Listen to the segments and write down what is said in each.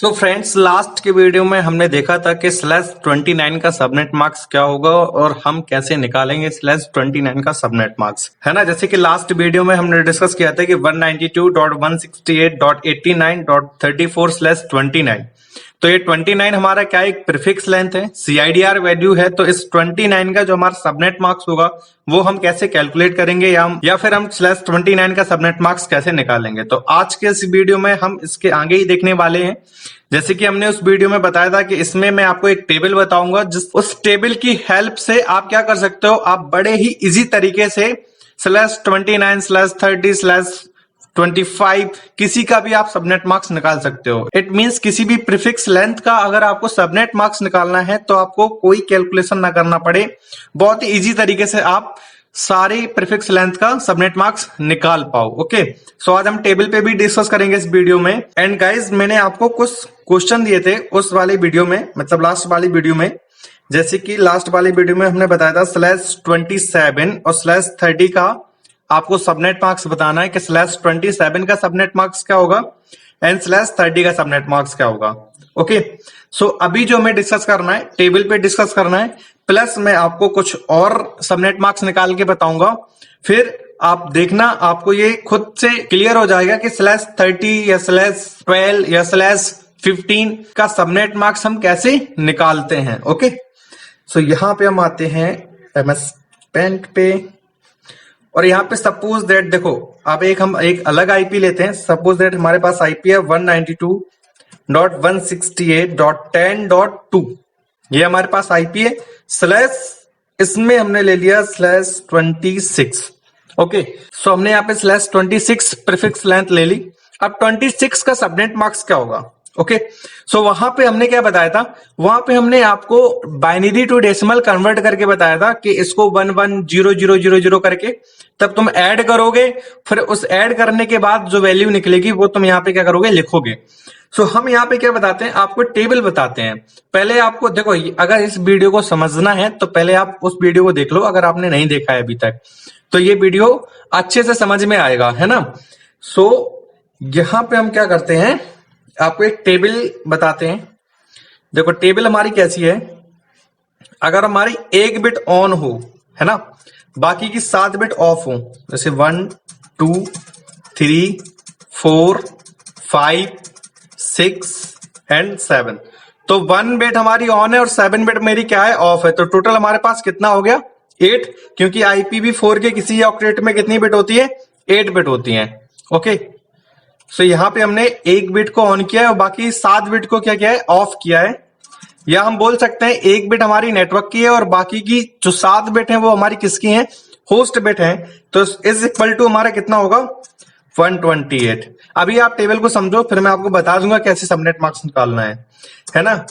So friends, last के video में हमने देखा था कि /29 का सबनेट मार्क्स क्या होगा और हम कैसे निकालेंगे /29 का सबनेट मार्क्स, है ना। जैसे कि लास्ट वीडियो में हमने डिस्कस किया था कि 192.168.89.34/29, तो ये 29 हमारा क्या एक प्रीफिक्स लेंथ है, CIDR वैल्यू है। तो इस 29 का जो हमारा सबनेट मार्क्स होगा वो हम कैसे कैलकुलेट करेंगे या फिर हम /29 का सबनेट मार्क्स कैसे निकालेंगे। तो आज के इस वीडियो में हम इसके आगे ही देखने वाले हैं। जैसे कि हमने उस वीडियो में बताया था कि इसमें मैं आपको एक टेबल बताऊंगा, जिस उस टेबल की हेल्प से आप क्या कर सकते हो, आप बड़े ही इजी तरीके से /29 /30 /25 किसी का भी आप सबनेट मार्क्स निकाल सकते हो। इट मींस किसी भी प्रीफिक्स लेंथ का अगर आपको सबनेट मार्क्स निकालना है तो आपको कोई कैलकुलेशन ना करना पड़े, बहुत ही इजी तरीके से आप सारे प्रीफिक्स लेंथ का सबनेट मार्क्स निकाल पाओ। ओके, सो आज हम टेबल पे भी डिस्कस करेंगे इस वीडियो में। एंड गाइस, मैंने आपको कुछ क्वेश्चन दिए थे उस वाली वीडियो में, मतलब लास्ट वाली वीडियो में। जैसे कि लास्ट वाली वीडियो में हमने बताया था /27 और /30 का आपको सबनेट मार्क्स बताना है कि /27 का सबनेट मार्क्स क्या होगा एंड /30 का सबनेट मार्क्स क्या होगा। ओके, सो अभी जो हमें डिस्कस करना है, टेबल पे डिस्कस करना है, प्लस मैं आपको कुछ और सबनेट मार्क्स निकाल के बताऊंगा। फिर आप देखना, आपको ये खुद से क्लियर हो जाएगा कि /30 या /12 या /15 का सबनेट मार्क्स हम कैसे निकालते हैं। ओके, सो यहां पे हम आते हैं MS पेंट पे, और यहाँ पे सपोज दैट देखो, अब हम एक अलग आईपी लेते हैं। सपोज दैट हमारे पास आईपी है 192.168.10.2, ये हमारे पास आईपी है। स्लैश इसमें हमने ले लिया /26। ओके, सो हमने यहाँ पे /26 प्रीफिक्स लेंथ ले ली। अब 26 का सबनेट मार्क्स क्या होगा। ओके, सो वहां पे हमने क्या बताया था, वहां पे हमने आपको बाइनरी टू डेसिमल कन्वर्ट करके बताया था कि इसको 110000 करके तब तुम ऐड करोगे, फिर उस ऐड करने के बाद जो वैल्यू निकलेगी वो तुम यहाँ पे क्या करोगे, लिखोगे। सो हम यहाँ पे क्या बताते हैं, आपको टेबल बताते हैं। पहले आपको देखो, अगर इस वीडियो को समझना है तो पहले आप उस वीडियो को देख लो, अगर आपने नहीं देखा है अभी तक तो ये वीडियो अच्छे से समझ में आएगा, है ना। सो यहां पे हम क्या करते हैं, आपको एक टेबल बताते हैं। देखो टेबल हमारी कैसी है, अगर हमारी एक बिट ऑन हो, है ना, बाकी की 7 बिट ऑफ हो, जैसे 1 2 3 4 5 6 एंड 7, तो 1 बिट हमारी ऑन है और 7 बिट मेरी क्या है, ऑफ है। तो टोटल हमारे पास कितना हो गया, 8, क्योंकि IPv4 के किसी ऑक्टेट में कितनी बिट होती है, 8 बिट होती है। ओके, सो यहां पे हमने एक बिट को ऑन किया है और बाकी 7 बिट को क्या किया है, ऑफ किया है। या हम बोल सकते हैं एक बिट हमारी नेटवर्क की है और बाकी की जो 7 बिट है वो हमारी किसकी है, होस्ट बिट है। तो इज इक्वल टू हमारा कितना होगा, 128। अभी आप टेबल को समझो, फिर मैं आपको बता दूंगा कैसे सबनेट मार्क्स निकालना है ना।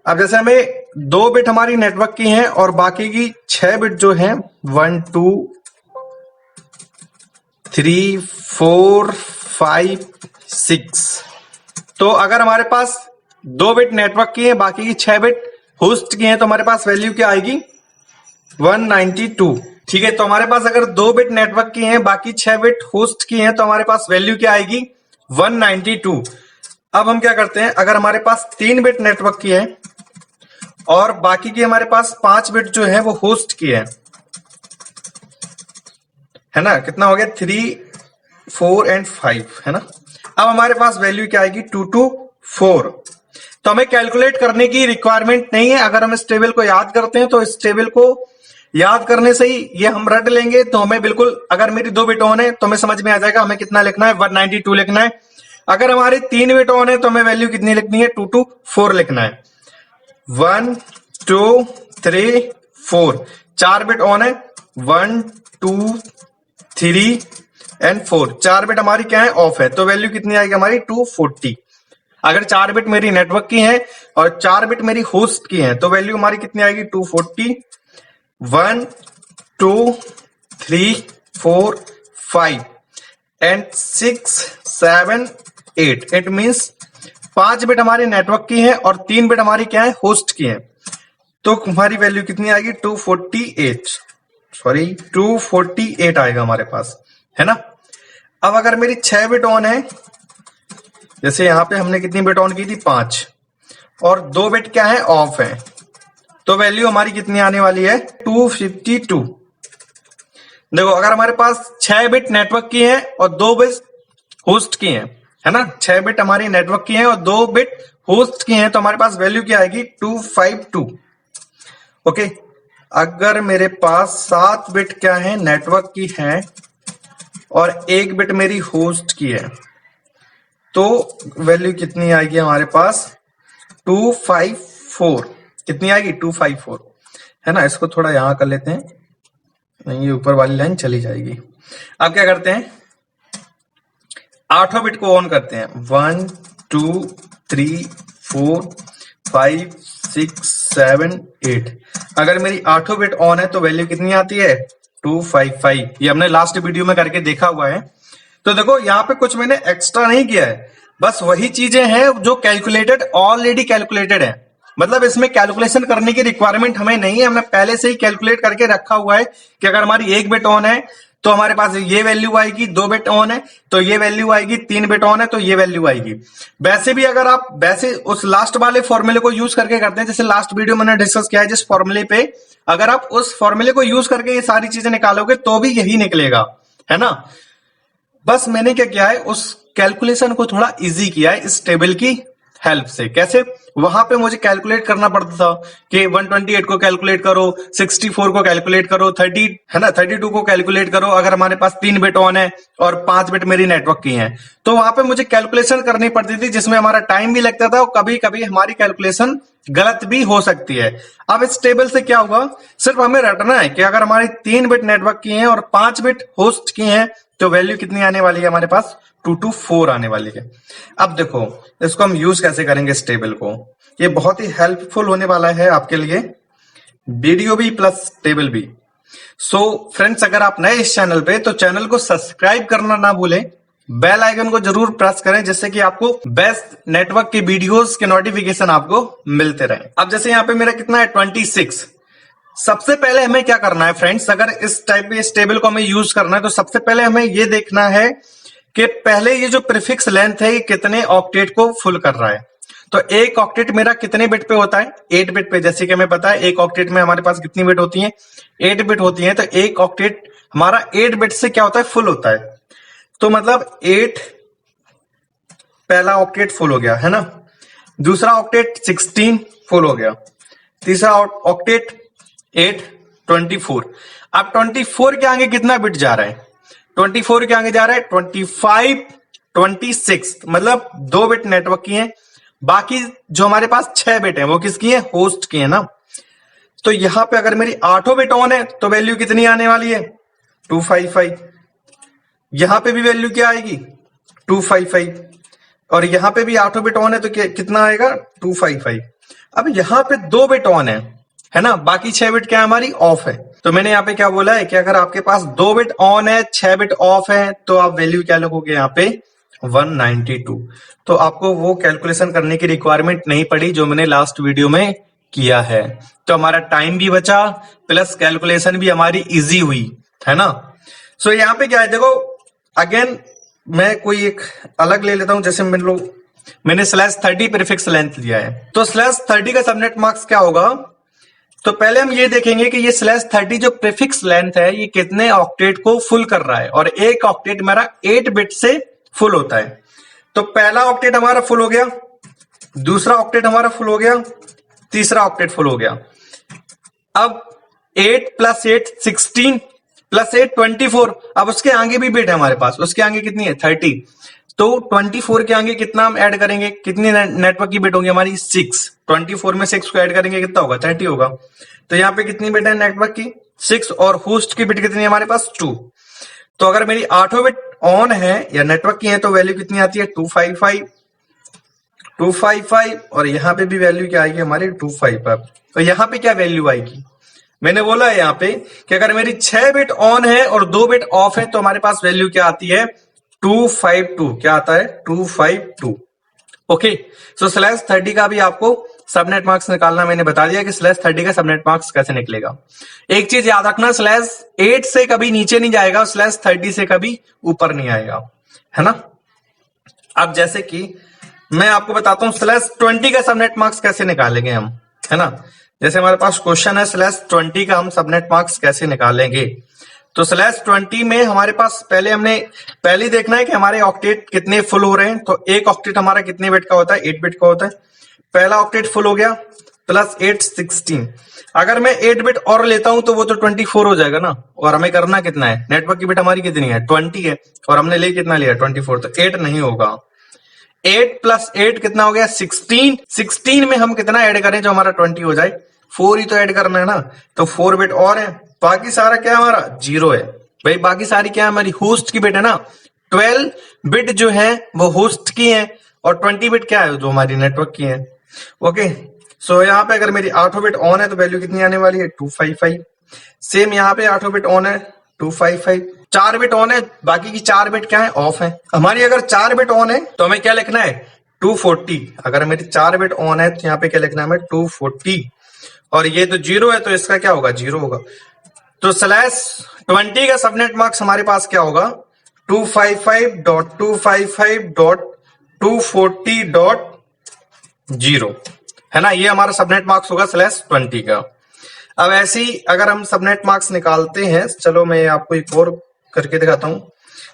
अब जैसे हमें 2 बिट हमारी नेटवर्क की है और बाकी की 6 बिट जो है 1 2 3 4 5 6, तो अगर हमारे पास 2 बिट नेटवर्क की है, बाकी की 6 बिट होस्ट की है, तो हमारे पास वैल्यू क्या आएगी, 192। ठीक है, तो हमारे पास अगर 2 बिट नेटवर्क की है, बाकी 6 बिट होस्ट की है, तो हमारे पास वैल्यू क्या आएगी, 192। अब हम क्या करते हैं, अगर हमारे पास 3 बिट नेटवर्क की है और बाकी की हमारे पास 5 बिट जो है वो होस्ट की है ना, कितना हो गया, 3 4 एंड 5, है ना। अब हमारे पास वैल्यू क्या आएगी, 224। तो हमें कैलकुलेट करने की रिक्वायरमेंट नहीं है, अगर हम इस टेबल को याद करते हैं तो इस टेबल को याद करने से ही ये हम रट लेंगे। तो हमें बिल्कुल, अगर मेरी 2 बिट ऑन है तो हमें समझ में आ जाएगा हमें कितना लिखना है, 192 लिखना है। अगर हमारी 3 बिट ऑन है तो हमें वैल्यू कितनी लिखनी है, 224 लिखना है। 1 2 3 4, 4 बिट ऑन है, 1 2 3 एंड 4, 4 बिट हमारी क्या है, ऑफ है। तो वैल्यू कितनी आएगी हमारी, 240। अगर 4 बिट मेरी नेटवर्क की है और 4 बिट मेरी होस्ट की है तो वैल्यू हमारी कितनी आएगी, 240। 1 2 3 4 5 एंड 6 7 8, इट मींस 5 बिट हमारी नेटवर्क की है और 3 बिट हमारी क्या है, होस्ट की है। तो हमारी वैल्यू कितनी आएगी, 248 आएगा हमारे पास, है ना। अब अगर मेरी 6 बिट ऑन है जैसे यहाँ पे हमने कितनी बिट ऑन की थी 5 और 2 बिट क्या है ऑफ है, तो वैल्यू हमारी कितनी आने वाली है 252। देखो अगर हमारे पास 6 बिट नेटवर्क की है और 2 बिट होस्ट की है ना, 6 बिट हमारी नेटवर्क की है और 2 बिट होस्ट की है, तो हमारे पास वैल्यू क्या आएगी 252। ओके, अगर मेरे पास 7 बिट क्या है नेटवर्क की है और 1 बिट मेरी होस्ट की है, तो वैल्यू कितनी आएगी हमारे पास 254। कितनी आएगी 254, है ना। इसको थोड़ा यहां कर लेते हैं, नहीं ये ऊपर वाली लाइन चली जाएगी। अब क्या करते हैं, 8 बिट को ऑन करते हैं, 1 2 3 4 5 6 7 8। अगर मेरी 8 बिट ऑन है तो वैल्यू कितनी आती है 255। ये हमने लास्ट वीडियो में करके देखा हुआ है। तो देखो यहाँ पे कुछ मैंने एक्स्ट्रा नहीं किया है, बस वही चीजें हैं जो कैलकुलेटेड ऑलरेडी कैलकुलेटेड है। मतलब इसमें कैलकुलेशन करने की रिक्वायरमेंट हमें नहीं है, हमने पहले से ही कैलकुलेट करके रखा हुआ है कि अगर हमारी 1 बिट ऑन है तो हमारे पास ये वैल्यू आएगी, 2 बिट ऑन है तो ये वैल्यू आएगी, 3 बिट ऑन है तो ये वैल्यू आएगी। वैसे भी अगर आप वैसे उस लास्ट वाले फॉर्मूले को यूज करके करते हैं, जैसे लास्ट वीडियो मैंने डिस्कस किया है जिस फॉर्मूले पे, अगर आप उस फॉर्मूले को यूज करके ये सारी चीजें निकालोगे तो भी यही निकलेगा, है ना। बस मैंने क्या किया है, उस कैलकुलेशन को थोड़ा इजी किया है इस टेबल की हेल्प से। कैसे, वहां पे मुझे कैलकुलेट करना पड़ता था कि 128 को कैलकुलेट करो, 64 को कैलकुलेट करो, 30 है ना 32 को कैलकुलेट करो, अगर हमारे पास 3 बिट ऑन है और 5 बिट मेरी नेटवर्क की है, तो वहां पे मुझे कैलकुलेशन करनी पड़ती थी जिसमें हमारा टाइम भी लगता था और कभी कभी हमारी कैलकुलेशन गलत भी हो सकती है। अब इस टेबल से क्या होगा, सिर्फ हमें रटना है कि अगर हमारी 3 बिट नेटवर्क की है और 5 बिट होस्ट की है तो वैल्यू कितनी आने वाली है हमारे पास 224 आने वाली है। अब देखो इसको हम यूज कैसे करेंगे इस टेबल को, ये बहुत ही हेल्पफुल होने वाला है आपके लिए, वीडियो भी प्लस टेबल भी। सो फ्रेंड्स, अगर आप नए इस चैनल पे तो चैनल को सब्सक्राइब करना ना भूलें, बेल आइकन को जरूर प्रेस करें जिससे कि आपको बेस्ट नेटवर्क के वीडियोस के नोटिफिकेशन आपको मिलते रहे। अब जैसे यहाँ पे मेरा कितना है 26। सबसे पहले हमें क्या करना है फ्रेंड्स, अगर इस टाइप इस टेबल को हमें यूज करना है तो सबसे पहले हमें ये देखना है कि पहले ये जो प्रीफिक्स लेंथ है ये कितने ऑक्टेट को फुल कर रहा है। तो एक ऑक्टेट मेरा कितने बिट पे होता है 8 बिट पे, जैसे कि हमें पता है एक ऑक्टेट में हमारे पास कितनी बिट होती है 8 बिट होती है। तो एक ऑक्टेट हमारा 8 बिट से क्या होता है फुल होता है, तो मतलब 8 पहला ऑक्टेट फुल हो गया, है ना। दूसरा ऑक्टेट 16 फुल हो गया, तीसरा ऑक्टेट 8 24। अब 24 के आगे कितना बिट जा रहा है, 24 के आगे जा रहा है 25 26, मतलब 2 बिट नेटवर्क की है, बाकी जो हमारे पास 6 बिट है वो किसकी है होस्ट की है ना। तो यहां पे अगर मेरी 8 बिट ऑन है तो वैल्यू कितनी आने वाली है 255। यहां पे भी वैल्यू क्या आएगी 255 और यहां पे भी 8 बिट ऑन है तो कितना आएगा 255। अब यहां पे 2 बिट ऑन है ना, बाकी 6 बिट क्या है हमारी ऑफ है। तो मैंने यहाँ पे क्या बोला है कि अगर आपके पास 2 बिट ऑन है 6 बिट ऑफ है तो आप वैल्यू क्या लिखोगे यहाँ पे 192। तो आपको वो कैलकुलेशन करने की रिक्वायरमेंट नहीं पड़ी जो मैंने लास्ट वीडियो में किया है, तो हमारा टाइम भी बचा प्लस कैलकुलेशन भी हमारी इजी हुई, है ना। सो यहाँ पे क्या है, देखो अगेन मैं कोई एक अलग ले लेता हूं, जैसे मैंने /30 प्रीफिक्स लेंथ लिया है, तो /30 का सबनेट मार्क्स क्या होगा। तो पहले हम ये देखेंगे कि ये /30 जो प्रीफिक्स लेंथ है ये कितने ऑक्टेट को फुल कर रहा है, और एक ऑक्टेट मेरा 8 बिट से फुल होता है। तो पहला ऑक्टेट हमारा फुल हो गया, दूसरा ऑक्टेट हमारा फुल हो गया, तीसरा ऑक्टेट फुल हो गया। अब 8 + 8 16 + 8 24। अब उसके आगे भी बिट है हमारे पास, उसके आगे कितनी है 30, तो 24 के आगे कितना हम ऐड करेंगे, कितनी नेटवर्क की बिट होगी हमारी 6। 24 में 6 को ऐड करेंगे कितना होगा 30 होगा। तो यहाँ पे कितनी बिट है नेटवर्क की 6 और होस्ट की बिट कितनी है हमारे पास 2। तो अगर मेरी 8 बिट ऑन है या नेटवर्क की है तो वैल्यू कितनी आती है 255 और यहाँ पे भी वैल्यू क्या आएगी हमारी 255। तो यहाँ पे क्या वैल्यू आएगी, मैंने बोला है यहाँ पे कि अगर मेरी 6 बिट ऑन है और 2 बिट ऑफ है तो हमारे पास वैल्यू क्या आती है 252। क्या आता है 252। ओके, सो /30 का भी आपको सबनेट मार्क्स निकालना मैंने बता दिया कि /30 का सबनेट मार्क्स कैसे निकलेगा। एक चीज याद रखना, /8 से कभी नीचे नहीं जाएगा, /30 से कभी ऊपर नहीं आएगा, है ना। अब जैसे कि मैं आपको बताता हूँ /20 का सबनेट मार्क्स कैसे निकालेंगे हम, है ना। जैसे हमारे पास क्वेश्चन है /20 का हम सबनेट मार्क्स कैसे निकालेंगे। तो /20 में हमारे पास पहले ही देखना है कि हमारे ऑक्टेट कितने फुल हो रहे हैं। तो एक ऑक्टेट हमारा कितने बिट का होता है, 8 बिट का होता है। पहला ऑक्टेट फुल हो गया, +8 16। अगर मैं 8 बिट और लेता हूं तो वो तो 24 हो जाएगा ना। और हमें करना कितना है, नेटवर्क की बिट हमारी कितनी है 20 है, और हमने ले कितना लिया 24, तो 8 नहीं होगा। 8 + 8 कितना हो गया 16। 16 में हम कितना ऐड करें जो हमारा 20 हो जाए, 4 ही तो ऐड करना है ना। तो 4 बिट और है, बाकी सारा क्या है हमारा 0 है। भाई बाकी सारी क्या है हमारी होस्ट की बिट है ना। 12 बिट जो है वो होस्ट की है, और 20 बिट क्या है जो हमारी नेटवर्क की है। ओके, सो यहाँ पे अगर मेरी 8 बिट ऑन है तो वैल्यू कितनी आने वाली है 255। सेम यहाँ पे 8 बिट ऑन है 255। 4 बिट ऑन है, बाकी की 4 बिट क्या है ऑफ है हमारी। अगर 4 बिट ऑन है तो हमें क्या लिखना है 240। अगर मेरी 4 बिट ऑन है तो यहाँ पे क्या लिखना है हमें 240, और ये तो 0 है तो इसका क्या होगा 0 होगा। तो /20 का सबनेट मार्क्स हमारे पास क्या होगा 255.255.240.0, है ना। ये हमारा सबनेट मार्क्स होगा /20 का। अब ऐसे ही अगर हम सबनेट मार्क्स निकालते हैं, चलो मैं आपको एक और करके दिखाता हूं।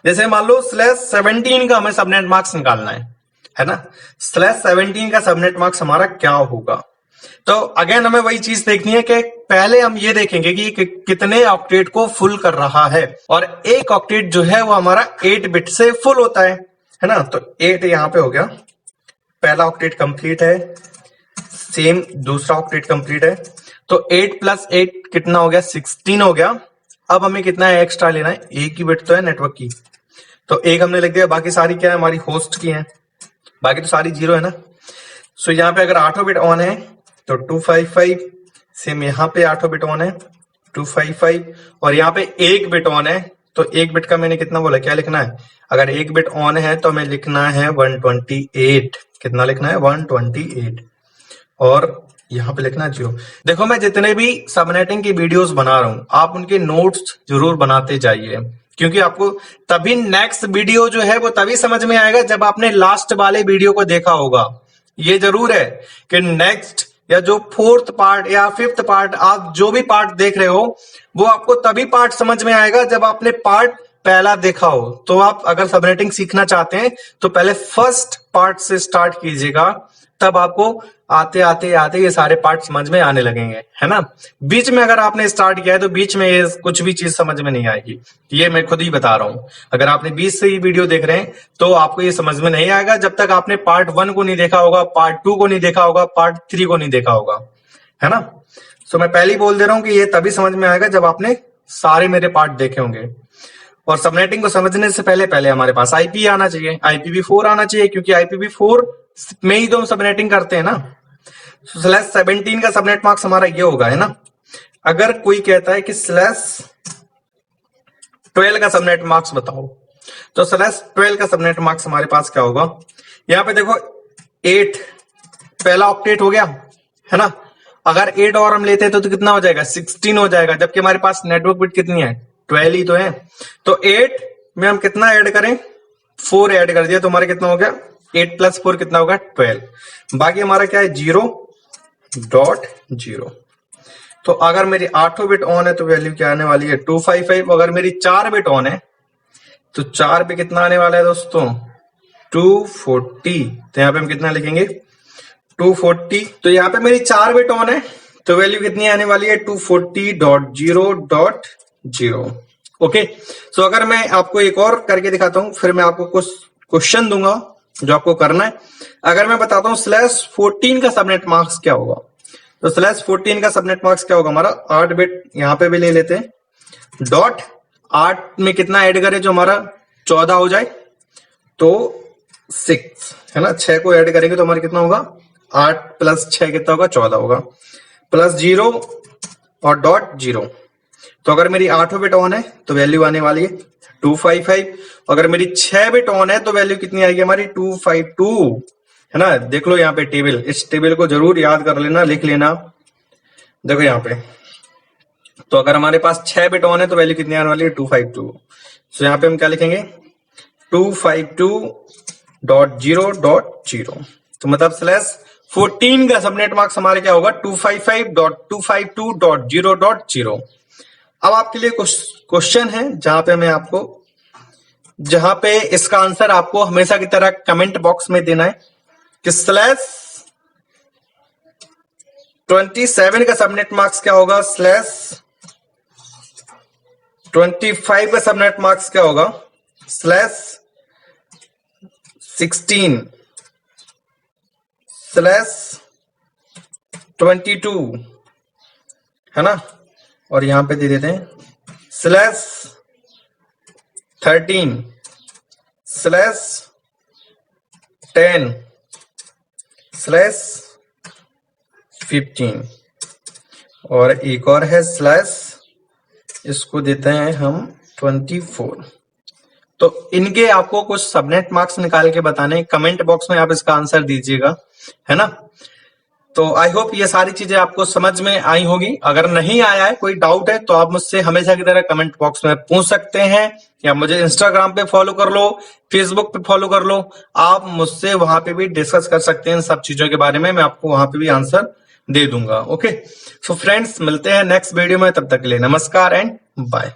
जैसे मान लो /17 का हमें सबनेट मार्क्स निकालना है ना। /17 का सबनेट मार्क्स हमारा क्या होगा। तो अगेन हमें वही चीज देखनी है कि पहले हम ये देखेंगे कि कितने ऑक्टेट को फुल कर रहा है, और एक ऑक्टेट जो है वो हमारा 8 बिट से फुल होता है ना। तो 8 यहां पे हो गया, पहला ऑक्टेट कंप्लीट है। सेम दूसरा ऑक्टेट कंप्लीट है। तो 8 + 8 कितना हो गया 16 हो गया। अब हमें कितना है एक्स्ट्रा लेना है, एक ही बिट तो है नेटवर्क की, तो एक हमने लिख दिया। बाकी सारी क्या है हमारी होस्ट की है, बाकी तो सारी 0 है ना। सो यहाँ पे अगर 8 बिट ऑन है तो 255। सेम यहाँ पे 8 बिट ऑन है 255, और यहाँ पे 1 बिट ऑन है। तो 1 बिट का मैंने कितना बोला, क्या लिखना है, अगर 1 बिट ऑन है तो हमें लिखना है 128। कितना लिखना है 128, और यहाँ पे लिखना है 0। देखो मैं जितने भी सबनेटिंग की वीडियोस बना रहा हूं, आप उनके नोट्स जरूर बनाते जाइए, क्योंकि आपको तभी नेक्स्ट वीडियो जो है वो तभी समझ में आएगा जब आपने लास्ट वाले वीडियो को देखा होगा। ये जरूर है कि नेक्स्ट या जो 4th पार्ट या 5th पार्ट, आप जो भी पार्ट देख रहे हो वो आपको तभी पार्ट समझ में आएगा जब आपने पार्ट पहला देखा हो। तो आप अगर सबनेटिंग सीखना चाहते हैं तो पहले फर्स्ट पार्ट से स्टार्ट कीजिएगा, तब आपको आते आते आते ये सारे पार्ट समझ में आने लगेंगे, है ना। बीच में अगर आपने स्टार्ट किया है तो बीच में ये कुछ भी चीज समझ में नहीं आएगी, ये मैं खुद ही बता रहा हूं। अगर आपने बीच से ही वीडियो देख रहे हैं तो आपको ये समझ में नहीं आएगा जब तक आपने पार्ट 1 को नहीं देखा होगा, पार्ट 2 को नहीं देखा होगा, पार्ट 3 को नहीं देखा होगा, है ना। सो मैं पहले ही बोल दे रहा हूं कि ये तभी समझ में आएगा जब आपने सारे मेरे पार्ट देखे होंगे। और सबनेटिंग को समझने से पहले पहले हमारे पास आईपी आना चाहिए, IPv4 आना चाहिए, क्योंकि IPv4 में ही तो हम सबनेटिंग करते हैं ना। /17 का सबनेट मार्क्स हमारा ये होगा, है ना। अगर कोई कहता है कि /12 का सबनेट मार्क्स बताओ, तो /12 का सबनेट मार्क्स हमारे पास क्या होगा। यहाँ पे देखो 8 पहला ऑक्टेट हो गया, है ना। अगर 8 और हम लेते हैं तो कितना हो जाएगा 16 हो जाएगा, जबकि हमारे पास नेटवर्क बिट कितनी है 12 ही तो है। तो 8 में हम कितना ऐड करें, 4 ऐड कर दिया तो हमारा कितना हो गया 8 + 4 कितना होगा 12। बाकी हमारा क्या है 0.0। तो अगर मेरी 8 बिट ऑन है तो वैल्यू क्या आने वाली है 255। अगर मेरी 4 बिट ऑन है तो 4 पे कितना आने वाला है दोस्तों 240। तो यहाँ पे हम कितना लिखेंगे 240। तो यहाँ पे मेरी 4 बिट ऑन है तो वैल्यू कितनी आने वाली है 240.0.0। ओके, सो अगर मैं आपको एक और करके दिखाता हूं, फिर मैं आपको कुछ क्वेश्चन दूंगा जो आपको करना है। अगर मैं बताता हूं /14 का सबनेट मार्क्स क्या होगा, तो /14 का सबनेट मार्क्स क्या होगा हमारा 8 बिट, यहां पे भी ले लेते हैं, डॉट 8 में कितना ऐड करें जो हमारा 14 हो जाए, तो 6, है ना। 6 को ऐड करेंगे तो हमारा कितना होगा 8 + 6 कितना होगा 14 होगा, +0 और .0। तो अगर मेरी 8 बिट ऑन है तो वैल्यू आने वाली है 255। अगर मेरी 6 बिट ऑन है तो वैल्यू कितनी आएगी हमारी 252, है ना। देख लो यहाँ पे टेबल, इस टेबल को जरूर याद कर लेना, लिख लेना। देखो यहाँ पे, तो अगर हमारे पास 6 बिट ऑन है तो वैल्यू कितनी आने वाली है 252। तो यहाँ पे हम क्या लिखेंगे 252 255.0.0। तो मतलब स्लैश 14 का सबनेट मार्क्स हमारे क्या होगा 255.252.0.0। अब आपके लिए क्वेश्चन है जहां पे इसका आंसर आपको हमेशा की तरह कमेंट बॉक्स में देना है कि स्लैश 27 का सबनेट मार्क्स क्या होगा, स्लैश 25 का सबनेट मार्क्स क्या होगा, स्लैश 16 स्लैश 22 है ना, और यहां पे दे देते हैं स्लैश 13 स्लैश 10 स्लैश 15 और एक और है स्लैश, इसको देते हैं हम 24। तो इनके आपको कुछ सबनेट मार्क्स निकाल के बताने, कमेंट बॉक्स में आप इसका आंसर दीजिएगा, है ना। तो आई होप ये सारी चीजें आपको समझ में आई होगी। अगर नहीं आया है, कोई डाउट है, तो आप मुझसे हमेशा की तरह कमेंट बॉक्स में पूछ सकते हैं, या मुझे इंस्टाग्राम पे फॉलो कर लो, फेसबुक पे फॉलो कर लो। आप मुझसे वहां पे भी डिस्कस कर सकते हैं इन सब चीजों के बारे में, मैं आपको वहां पे भी आंसर दे दूंगा। ओके, सो फ्रेंड्स, मिलते हैं नेक्स्ट वीडियो में, तब तक के लिए नमस्कार एंड बाय।